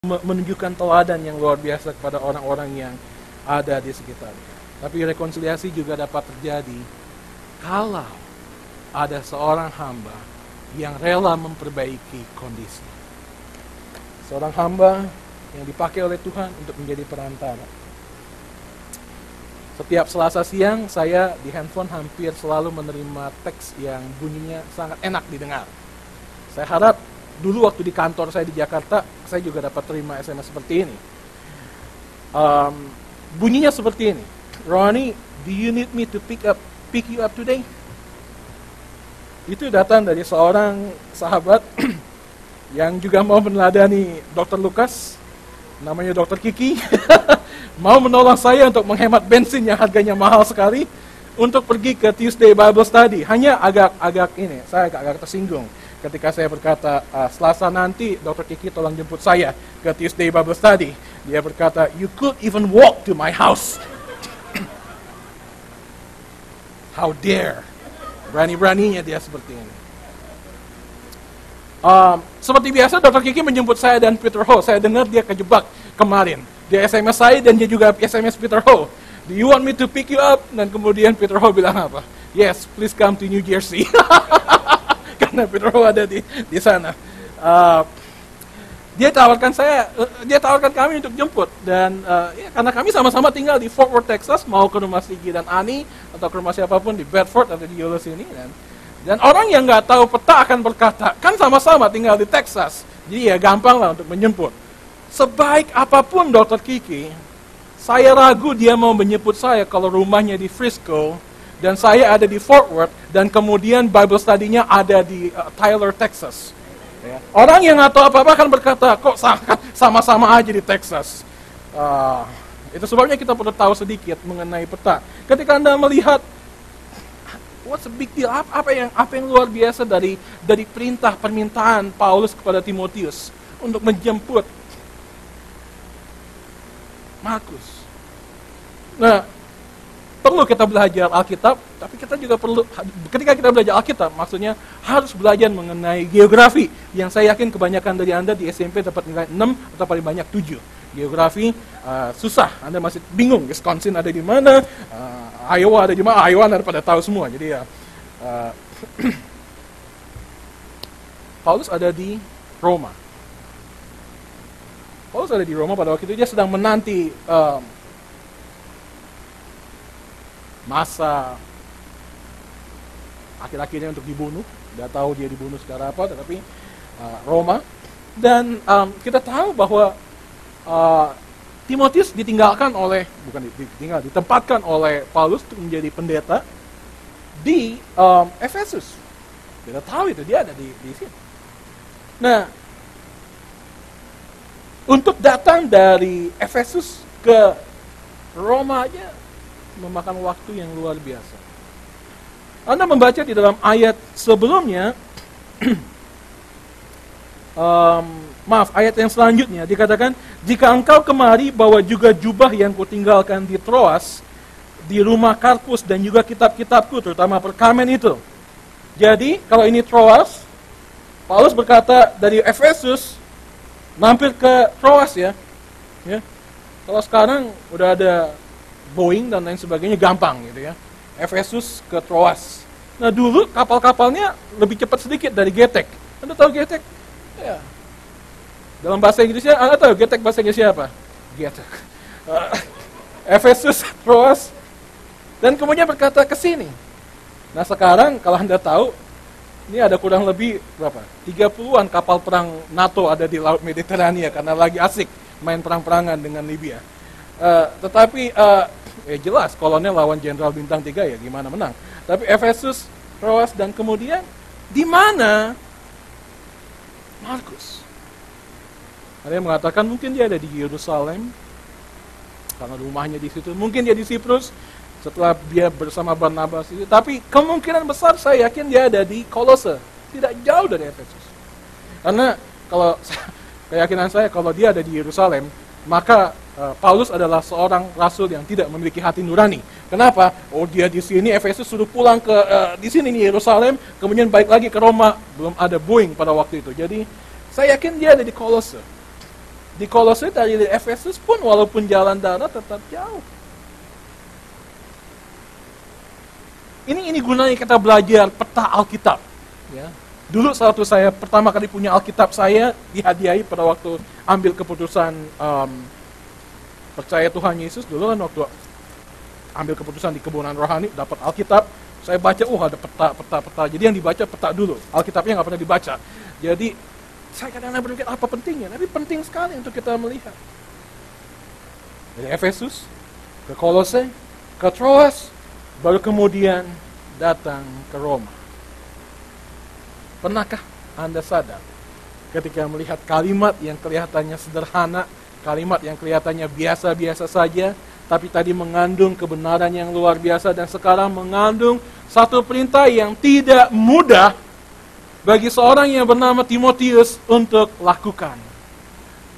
menunjukkan teladan yang luar biasa kepada orang-orang yang ada di sekitarnya. Tapi rekonsiliasi juga dapat terjadi kalau ada seorang hamba yang rela memperbaiki kondisi. Seorang hamba yang dipakai oleh Tuhan untuk menjadi perantara. Setiap Selasa siang saya di handphone hampir selalu menerima teks yang bunyinya sangat enak didengar. Saya harap dulu waktu di kantor saya di Jakarta, saya juga dapat terima SMS seperti ini. Bunyinya seperti ini. Ronnie, do you need me to pick you up today? Itu datang dari seorang sahabat yang juga mau meneladani Dr. Lukas, namanya Dr. Kiki, mau menolong saya untuk menghemat bensin yang harganya mahal sekali untuk pergi ke Tuesday Bible Study. Hanya saya agak tersinggung ketika saya berkata, Selasa nanti Dr. Kiki tolong jemput saya ke Tuesday Bible Study. Dia berkata, you could even walk to my house. How dare. Berani-beraninya dia seperti ini. Seperti biasa Dr. Kiki menjemput saya dan Peter Ho. Saya dengar dia kejebak kemarin. Dia SMS saya dan dia juga SMS Peter Ho. Do you want me to pick you up? Dan kemudian Peter Ho bilang apa? Yes, please come to New Jersey. Karena Peter Ho ada di sana. Dia tawarkan kami untuk jemput dan karena kami sama-sama tinggal di Fort Worth, Texas, mau ke rumah Sigi dan Ani atau ke rumah siapapun di Bedford atau di Euless ini dan orang yang nggak tahu peta akan berkata, kan sama-sama tinggal di Texas, jadi ya gampang lah untuk menjemput. Sebaik apapun Dr. Kiki, saya ragu dia mau menjemput saya kalau rumahnya di Frisco dan saya ada di Fort Worth, dan kemudian Bible study-nya ada di Tyler, Texas. Ya. Orang yang nggak tahu apa-apa akan berkata, kok sama-sama aja di Texas. Itu sebabnya kita perlu tahu sedikit mengenai peta. Ketika Anda melihat, what's the big deal? Apa yang luar biasa dari perintah permintaan Paulus kepada Timotius untuk menjemput Markus. Nah, perlu kita belajar Alkitab, tapi kita juga perlu, ketika kita belajar Alkitab, maksudnya harus belajar mengenai geografi, yang saya yakin kebanyakan dari Anda di SMP dapat nilai 6 atau paling banyak 7. Geografi susah, Anda masih bingung, Wisconsin ada di mana, Iowa ada di mana, Iowa Anda pada tahu semua, jadi ya. Paulus ada di Roma. Paulus ada di Roma pada waktu itu, dia sedang menanti masa akhir-akhirnya untuk dibunuh. Tidak tahu dia dibunuh secara apa, tetapi Roma. Dan kita tahu bahwa Timotius ditempatkan oleh Paulus untuk menjadi pendeta di Efesus. Kita tahu itu, dia ada di sini. Nah, untuk datang dari Efesus ke Roma aja memakan waktu yang luar biasa. Anda membaca di dalam ayat sebelumnya, ayat yang selanjutnya dikatakan, jika engkau kemari bawa juga jubah yang kutinggalkan di Troas, di rumah Karpus dan juga kitab-kitabku, terutama perkamen itu. Jadi kalau ini Troas, Paulus berkata dari Efesus mampir ke Troas ya. Kalau sekarang udah ada Boeing dan lain sebagainya, gampang gitu ya. Efesus ke Troas. Nah dulu kapal-kapalnya lebih cepat sedikit dari Getek. Anda tahu Getek? Ya. Dalam bahasa Inggrisnya, Anda tahu Getek bahasa Inggrisnya apa? Getek. Efesus, Troas, dan kemudian berkata ke sini. Nah sekarang kalau Anda tahu, ini ada kurang lebih berapa? 30-an kapal perang NATO ada di Laut Mediterania karena lagi asik main perang-perangan dengan Libya. Tetapi jelas kolonel lawan jenderal bintang 3 ya gimana menang. Tapi Efesus, Troas, dan kemudian di mana Markus? Ada yang mengatakan mungkin dia ada di Yerusalem karena rumahnya di situ. Mungkin dia di Siprus setelah dia bersama Barnabas itu. Tapi kemungkinan besar saya yakin dia ada di Kolose, tidak jauh dari Efesus. Karena kalau keyakinan saya kalau dia ada di Yerusalem, maka Paulus adalah seorang rasul yang tidak memiliki hati nurani. Kenapa? Oh dia di sini, Efesus suruh pulang ke di sini nih Yerusalem, kemudian balik lagi ke Roma. Belum ada Boeing pada waktu itu. Jadi saya yakin dia ada di Kolose. Di Kolose dari Efesus pun walaupun jalan darat tetap jauh. Ini gunanya kita belajar peta Alkitab. Ya. Dulu waktu saya pertama kali punya Alkitab saya dihadiahi pada waktu ambil keputusan percaya Tuhan Yesus. Dulu kan waktu ambil keputusan di kebunan rohani, dapat Alkitab. Saya baca, ada peta. Jadi yang dibaca peta dulu. Alkitabnya nggak pernah dibaca. Jadi saya kadang-kadang berpikir apa pentingnya? Tapi penting sekali untuk kita melihat. Dari Efesus ke Kolose, ke Troas, baru kemudian datang ke Roma. Pernahkah Anda sadar ketika melihat kalimat yang kelihatannya sederhana, kalimat yang kelihatannya biasa-biasa saja, tapi tadi mengandung kebenaran yang luar biasa dan sekarang mengandung satu perintah yang tidak mudah bagi seorang yang bernama Timotius untuk lakukan.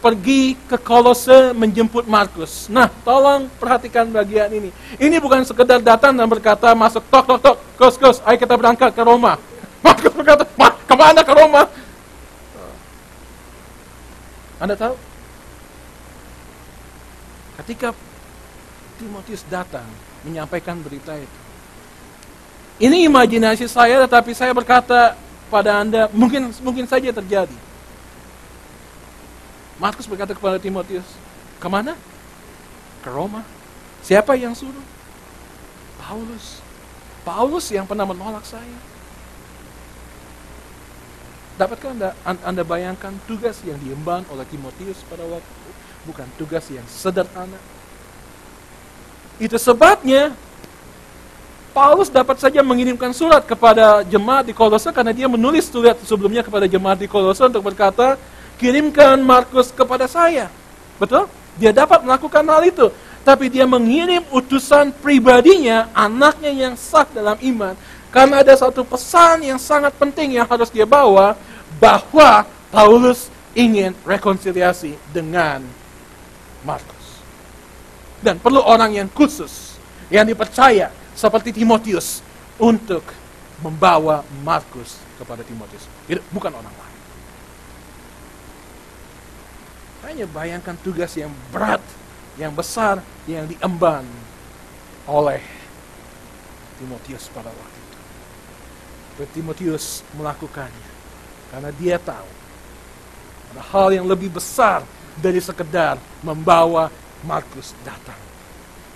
Pergi ke Kolose menjemput Markus. Nah, tolong perhatikan bagian ini. Ini bukan sekedar datang dan berkata masuk tok, kus, ayo kita berangkat ke Roma. Markus berkata, kemana ke Roma? Anda tahu? Ketika Timotius datang menyampaikan berita itu. Ini imajinasi saya, tetapi saya berkata pada Anda, mungkin saja terjadi. Markus berkata kepada Timotius, kemana? Ke Roma. Siapa yang suruh? Paulus. Paulus yang pernah menolak saya. Dapatkah Anda bayangkan tugas yang diemban oleh Timotius pada waktu itu? Bukan tugas yang sederhana. Itu sebabnya Paulus dapat saja mengirimkan surat kepada jemaat di Kolose karena dia menulis surat sebelumnya kepada jemaat di Kolose untuk berkata, kirimkan Markus kepada saya. Betul? Dia dapat melakukan hal itu. Tapi dia mengirim utusan pribadinya, anaknya yang sah dalam iman. Karena ada satu pesan yang sangat penting yang harus dia bawa, bahwa Paulus ingin rekonsiliasi dengan Markus. Dan perlu orang yang khusus, yang dipercaya, seperti Timotius, untuk membawa Markus kepada Timotius. Itu bukan orang lain. Hanya bayangkan tugas yang berat, yang besar, yang diemban oleh Timotius pada waktu itu. Dan Timotius melakukannya karena dia tahu ada hal yang lebih besar dari sekedar membawa Markus datang.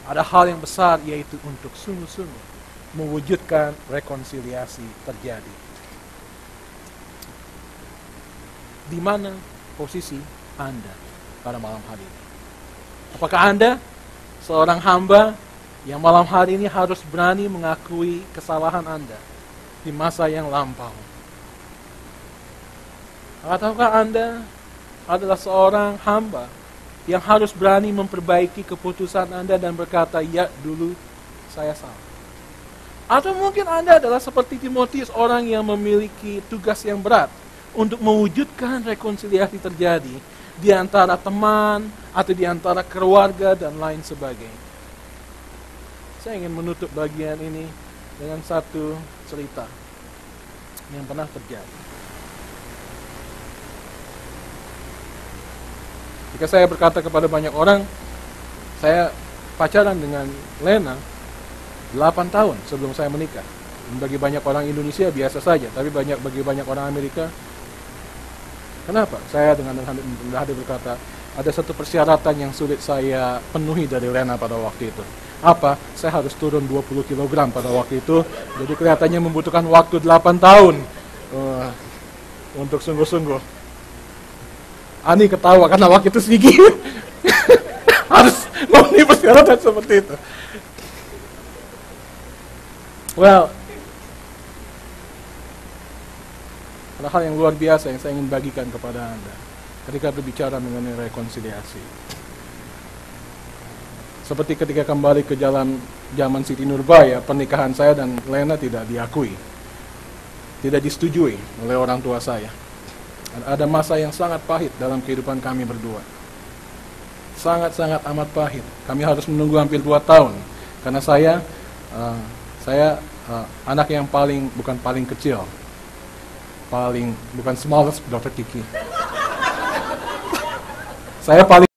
Ada hal yang besar, yaitu untuk sungguh-sungguh mewujudkan rekonsiliasi terjadi. Di mana posisi Anda pada malam hari ini? Apakah Anda seorang hamba yang malam hari ini harus berani mengakui kesalahan Anda di masa yang lampau? Ataukah Anda adalah seorang hamba yang harus berani memperbaiki keputusan Anda dan berkata, ya dulu saya salah? Atau mungkin Anda adalah seperti Timotius, orang yang memiliki tugas yang berat untuk mewujudkan rekonsiliasi terjadi di antara teman atau di antara keluarga dan lain sebagainya. Saya ingin menutup bagian ini dengan satu cerita yang pernah terjadi. Jika saya berkata kepada banyak orang, saya pacaran dengan Lena 8 tahun sebelum saya menikah. Bagi banyak orang Indonesia biasa saja, tapi bagi banyak orang Amerika, kenapa? Saya dengan rendah hati berkata, ada satu persyaratan yang sulit saya penuhi dari Lena pada waktu itu. Apa? Saya harus turun 20 kg pada waktu itu, jadi kelihatannya membutuhkan waktu 8 tahun untuk sungguh-sungguh. Ani ketawa karena waktu itu sedikit. Harus memenuhi persyaratan seperti itu. Well, ada hal yang luar biasa yang saya ingin bagikan kepada Anda ketika berbicara mengenai rekonsiliasi. Seperti ketika kembali ke zaman Siti Nurbaya, pernikahan saya dan Lena tidak diakui, tidak disetujui oleh orang tua saya. Ada masa yang sangat pahit dalam kehidupan kami berdua. Sangat-sangat amat pahit. Kami harus menunggu hampir 2 tahun. Karena saya anak yang bukan paling kecil. Bukan smallest, Dr. Kiki. Saya paling